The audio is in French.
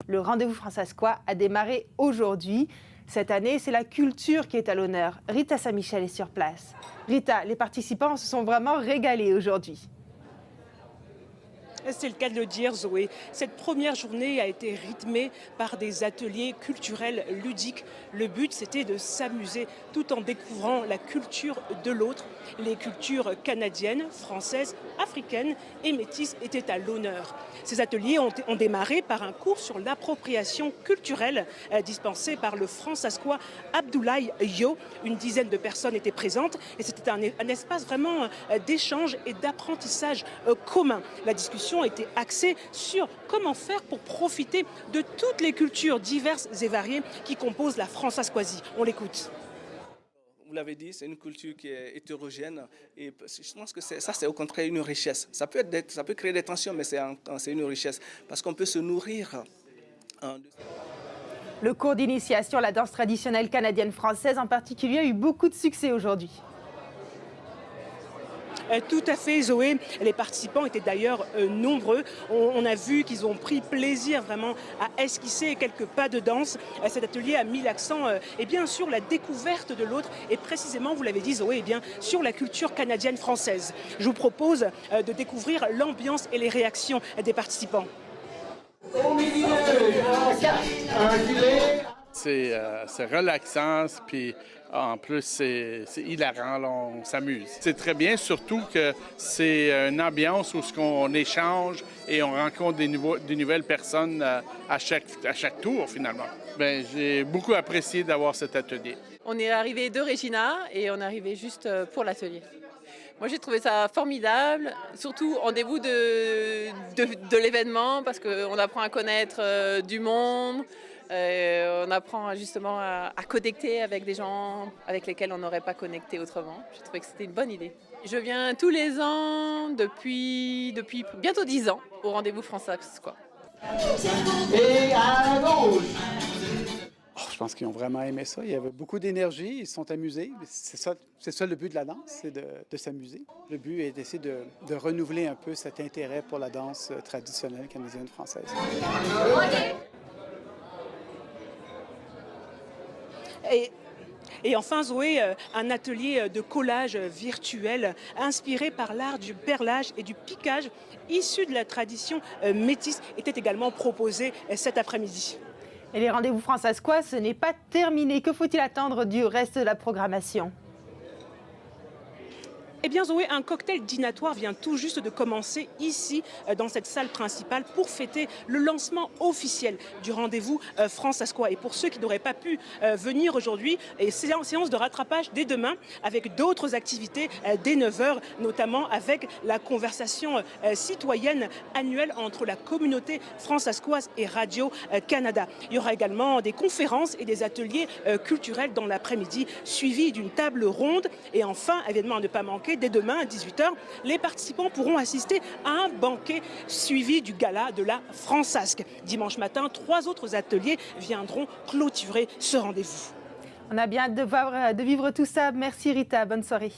Le rendez-vous Françasquois a démarré aujourd'hui. Cette année, c'est la culture qui est à l'honneur. Rita Saint-Michel est sur place. Rita, les participants se sont vraiment régalés aujourd'hui. C'est le cas de le dire, Zoé. Cette première journée a été rythmée par des ateliers culturels ludiques. Le but, c'était de s'amuser tout en découvrant la culture de l'autre. Les cultures canadiennes, françaises, africaines et métisses étaient à l'honneur. Ces ateliers ont démarré par un cours sur l'appropriation culturelle dispensé par le Françasquois Abdoulaye Yo. Une dizaine de personnes étaient présentes et c'était un espace vraiment d'échange et d'apprentissage commun. La discussion était axée sur comment faire pour profiter de toutes les cultures diverses et variées qui composent la Françasquoisie. On l'écoute. Vous l'avez dit, c'est une culture qui est hétérogène et je pense que ça, c'est au contraire une richesse. Ça peut créer des tensions, mais c'est une richesse parce qu'on peut se nourrir. Le cours d'initiation à la danse traditionnelle canadienne-française en particulier a eu beaucoup de succès aujourd'hui. Tout à fait, Zoé. Les participants étaient d'ailleurs nombreux. On a vu qu'ils ont pris plaisir vraiment à esquisser quelques pas de danse. Cet atelier a mis l'accent sur la découverte de l'autre et précisément, vous l'avez dit, Zoé, sur la culture canadienne-française. Je vous propose de découvrir l'ambiance et les réactions des participants. C'est relaxant, puis en plus c'est hilarant, là, on s'amuse. C'est très bien, surtout que c'est une ambiance où on échange et on rencontre des nouvelles personnes à chaque tour finalement. J'ai beaucoup apprécié d'avoir cet atelier. On est arrivé de Regina et on est arrivé juste pour l'atelier. Moi, j'ai trouvé ça formidable, surtout en début de l'événement, parce qu'on apprend à connaître du monde, on apprend justement à connecter avec des gens avec lesquels on n'aurait pas connecté autrement. J'ai trouvé que c'était une bonne idée. Je viens tous les ans depuis bientôt 10 ans au rendez-vous Françasquois. Et à gauche! Je pense qu'ils ont vraiment aimé ça. Il y avait beaucoup d'énergie, ils se sont amusés. C'est ça le but de la danse, c'est de s'amuser. Le but est d'essayer de renouveler un peu cet intérêt pour la danse traditionnelle canadienne-française. Et enfin, Zoé, un atelier de collage virtuel inspiré par l'art du perlage et du piquage issu de la tradition métisse était également proposé cet après-midi. Et les rendez-vous Françasquois, ce n'est pas terminé. Que faut-il attendre du reste de la programmation ? Eh bien, Zoé, un cocktail dînatoire vient tout juste de commencer ici, dans cette salle principale, pour fêter le lancement officiel du rendez-vous Françasquois. Et pour ceux qui n'auraient pas pu venir aujourd'hui, séance de rattrapage dès demain, avec d'autres activités dès 9h, notamment avec la conversation citoyenne annuelle entre la communauté françasquoise et Radio-Canada. Il y aura également des conférences et des ateliers culturels dans l'après-midi, suivis d'une table ronde. Et enfin, événement à ne pas manquer, dès demain à 18h, les participants pourront assister à un banquet suivi du gala de la Françasque. Dimanche matin, 3 autres ateliers viendront clôturer ce rendez-vous. On a bien hâte de vivre tout ça. Merci Rita, bonne soirée.